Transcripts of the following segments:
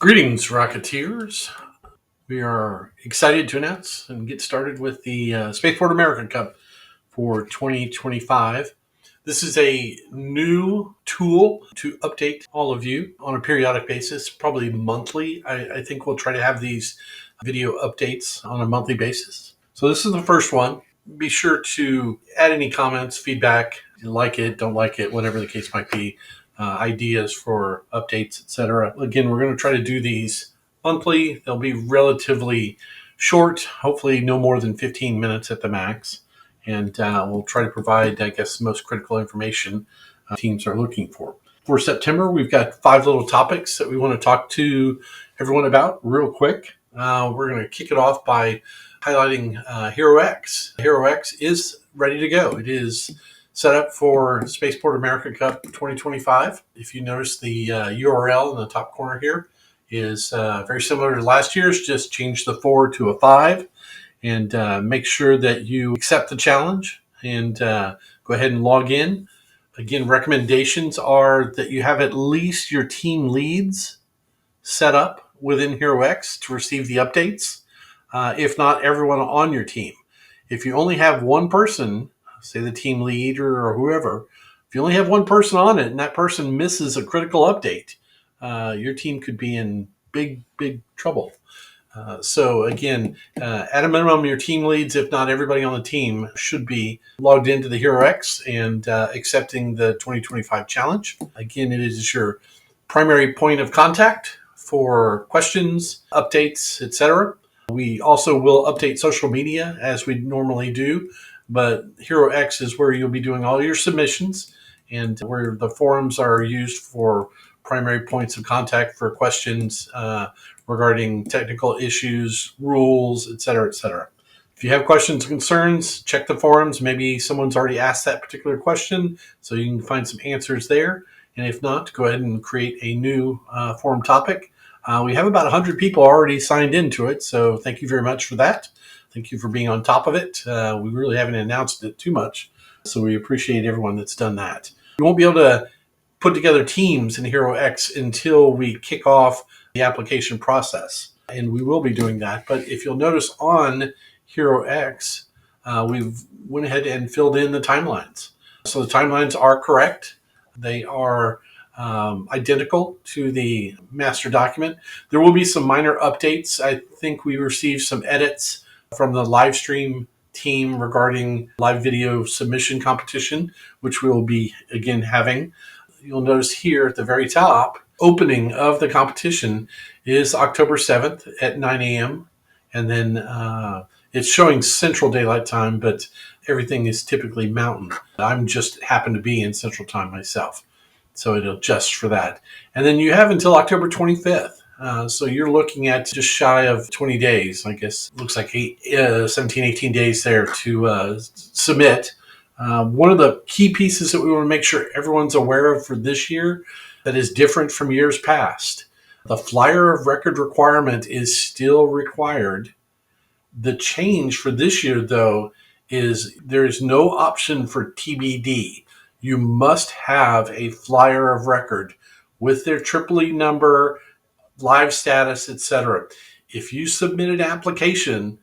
Greetings, Rocketeers. We are excited to announce and get started with the Spaceport America Cup for 2025. This is a new tool to update all of you on a periodic basis, probably monthly. I think we'll try to have these video updates on a monthly basis. So this is the first one. Be sure to add any comments, feedback, like it, don't like it, whatever the case might be. Ideas for updates, etc. Again, we're going to try to do these monthly. They'll be relatively short, hopefully no more than 15 minutes at the max. And we'll try to provide, I guess, the most critical information teams are looking for. For September, we've got 5 little topics that we want to talk to everyone about real quick. We're going to kick it off by highlighting HeroX. HeroX is ready to go. It is set up for Spaceport America Cup 2025. If you notice, the URL in the top corner here is very similar to last year's, just change the 4 to a 5. And make sure that you accept the challenge and go ahead and log in. Again, recommendations are that you have at least your team leads set up within HeroX to receive the updates, if not everyone on your team. If you only have one person, say the team leader or whoever, if you only have one person on it and that person misses a critical update, your team could be in big trouble. So again, at a minimum, your team leads, if not everybody on the team, should be logged into the HeroX and accepting the 2025 challenge. Again, it is your primary point of contact for questions, updates, etc. We also will update social media as we normally do, but HeroX is where you'll be doing all your submissions and where the forums are used for primary points of contact for questions regarding technical issues, rules, etc., etc. If you have questions or concerns, check the forums. Maybe someone's already asked that particular question, so you can find some answers there. And if not, go ahead and create a new forum topic. We have about 100 people already signed into it, so thank you very much for that. Thank you for being on top of it. We really haven't announced it too much, so we appreciate everyone that's done that. You won't be able to put together teams in HeroX until we kick off the application process, and we will be doing that. But if you'll notice on HeroX, we've went ahead and filled in the timelines. So the timelines are correct. They are identical to the master document. There will be some minor updates. I think we received some edits from the live stream team regarding live video submission competition, which we will be again having. You'll notice here at the very top, opening of the competition is October 7th at 9 a.m. And then it's showing Central Daylight Time, but everything is typically Mountain. I'm just happen to be in Central Time myself, so it'll adjust for that. And then you have until October 25th. So you're looking at just shy of 20 days, I guess. Looks like 17, 18 days there to submit. One of the key pieces that we want to make sure everyone's aware of for this year that is different from years past. The flyer of record requirement is still required. The change for this year, though, is there is no option for TBD. You must have a flyer of record with their EEE number, live status, etc. If you submit an application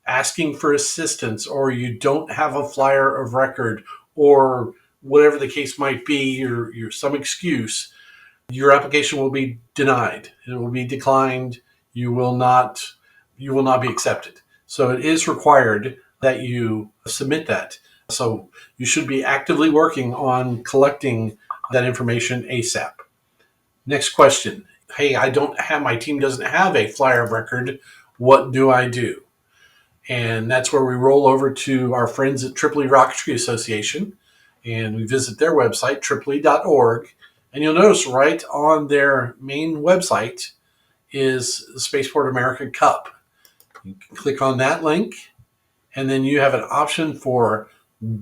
asking for assistance, or you don't have a flyer of record, or whatever the case might be, you're some excuse, your application will be denied. It will be declined. You will not be accepted. So it is required that you submit that. So you should be actively working on collecting that information ASAP. Next question. Hey, my team doesn't have a flyer of record. What do I do? And that's where we roll over to our friends at EEE Rocketry Association, and we visit their website, EEE.org. And you'll notice right on their main website is the Spaceport America Cup. You can click on that link, and then you have an option for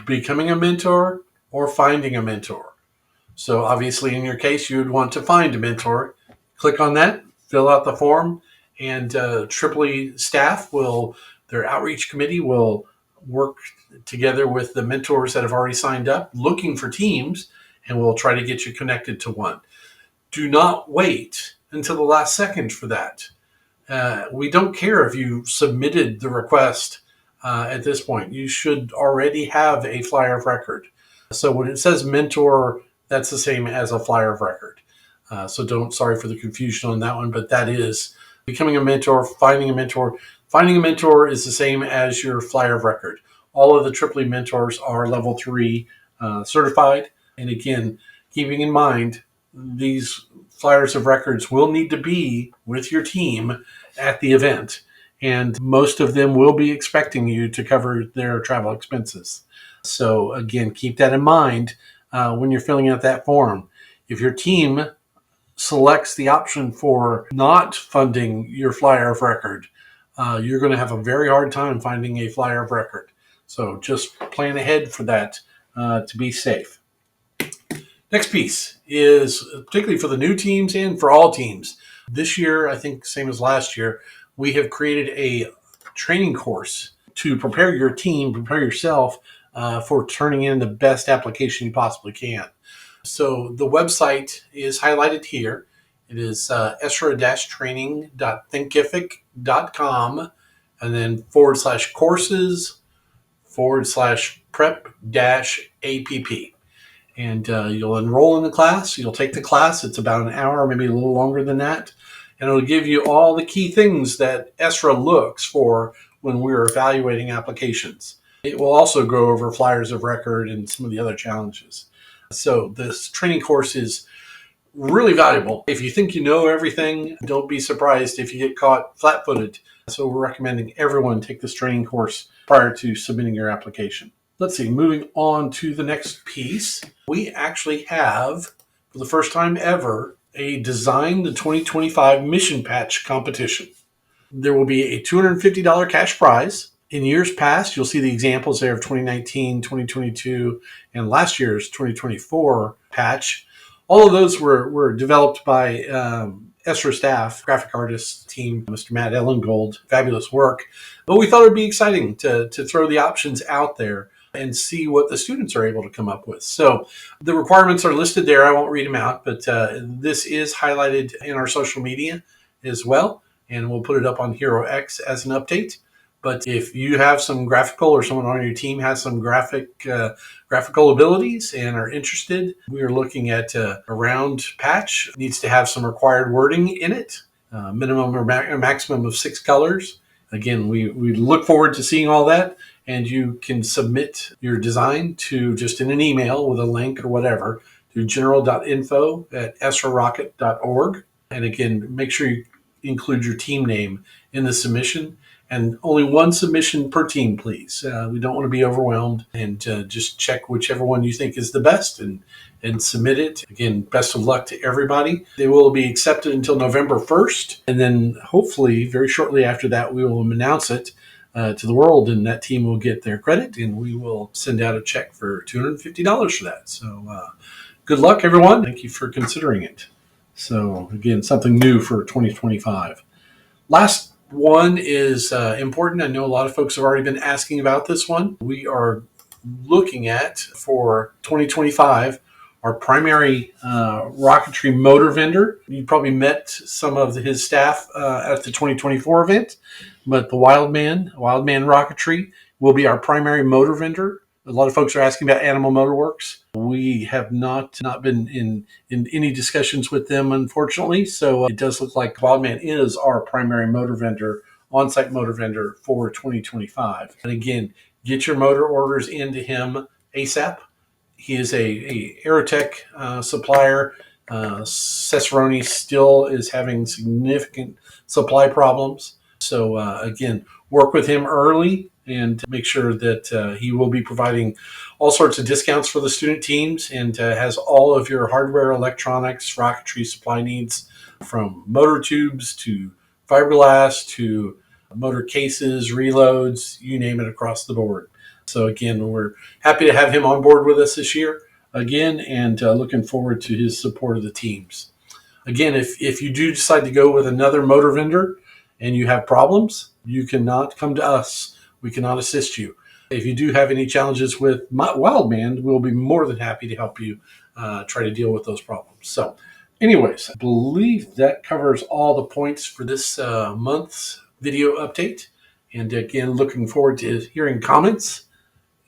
becoming a mentor or finding a mentor. So obviously in your case, you would want to find a mentor. Click on that, fill out the form, and EEE staff their outreach committee will work together with the mentors that have already signed up, looking for teams, and we'll try to get you connected to one. Do not wait until the last second for that. We don't care if you submitted the request at this point. You should already have a flyer of record. So when it says mentor, that's the same as a flyer of record. Sorry for the confusion on that one, but that is becoming a mentor, finding a mentor. Finding a mentor is the same as your flyer of record. All of the Triple E mentors are level 3 certified. And again, keeping in mind, these flyers of records will need to be with your team at the event. And most of them will be expecting you to cover their travel expenses. So again, keep that in mind when you're filling out that form. If your team selects the option for not funding your flyer of record, you're going to have a very hard time finding a flyer of record. So just plan ahead for that to be safe. Next piece is particularly for the new teams and for all teams. This year, I think same as last year, we have created a training course to prepare your team, prepare yourself for turning in the best application you possibly can. So the website is highlighted here. It is esra-training.thinkific.com and then /courses/prep-app. And you'll enroll in the class. You'll take the class. It's about an hour, maybe a little longer than that. And it'll give you all the key things that ESRA looks for when we're evaluating applications. It will also go over flyers of record and some of the other challenges. So this training course is really valuable. If you think you know everything, don't be surprised if you get caught flat-footed. So we're recommending everyone take this training course prior to submitting your application. Let's see, moving on to the next piece. We actually have, for the first time ever, a Design the 2025 Mission Patch competition. There will be a $250 cash prize. In years past, you'll see the examples there of 2019, 2022, and last year's 2024 patch. All of those were developed by ESRA staff, graphic artist team, Mr. Matt Ellengold. Fabulous work. But we thought it would be exciting to throw the options out there and see what the students are able to come up with. So the requirements are listed there. I won't read them out, but this is highlighted in our social media as well. And we'll put it up on Hero X as an update. But if you have some graphical or someone on your team has some graphical abilities and are interested, we are looking at a round patch. It needs to have some required wording in it, minimum or maximum of 6 colors. Again, we look forward to seeing all that. And you can submit your design to just in an email with a link or whatever to general.info@esrarocket.org. And again, make sure you include your team name in the submission. And only one submission per team, please. We don't want to be overwhelmed. And just check whichever one you think is the best and submit it. Again, best of luck to everybody. They will be accepted until November 1st. And then hopefully very shortly after that, we will announce it to the world, and that team will get their credit, and we will send out a check for $250 for that. So good luck, everyone. Thank you for considering it. So again, something new for 2025. Last one is important. I know a lot of folks have already been asking about this one. We are looking at, for 2025, our primary rocketry motor vendor. You probably met some of his staff at the 2024 event, but the Wildman Rocketry will be our primary motor vendor. A lot of folks are asking about Animal Motor Works. We have not been in any discussions with them, unfortunately. So it does look like Wildman is our primary motor vendor, on-site motor vendor for 2025. And again, get your motor orders into him ASAP. He is a Aerotech supplier. Cesaroni still is having significant supply problems. So again, work with him early and make sure that he will be providing all sorts of discounts for the student teams and has all of your hardware, electronics, rocketry supply needs, from motor tubes to fiberglass to motor cases, reloads, you name it, across the board. So again, we're happy to have him on board with us this year again, and looking forward to his support of the teams. Again, if you do decide to go with another motor vendor and you have problems, you cannot come to us. We cannot assist you. If you do have any challenges with Wildman, we'll be more than happy to help you try to deal with those problems. So Anyways, I believe that covers all the points for this month's video update. And again, looking forward to hearing comments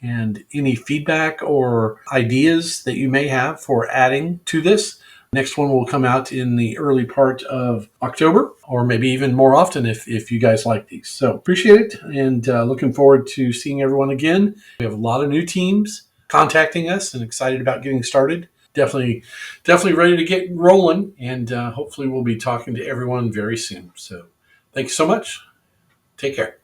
and any feedback or ideas that you may have for adding to this. Next one will come out in the early part of October, or maybe even more often if you guys like these. So appreciate it, and looking forward to seeing everyone again. We have a lot of new teams contacting us and excited about getting started. Definitely ready to get rolling, and hopefully we'll be talking to everyone very soon. So thank you so much. Take care.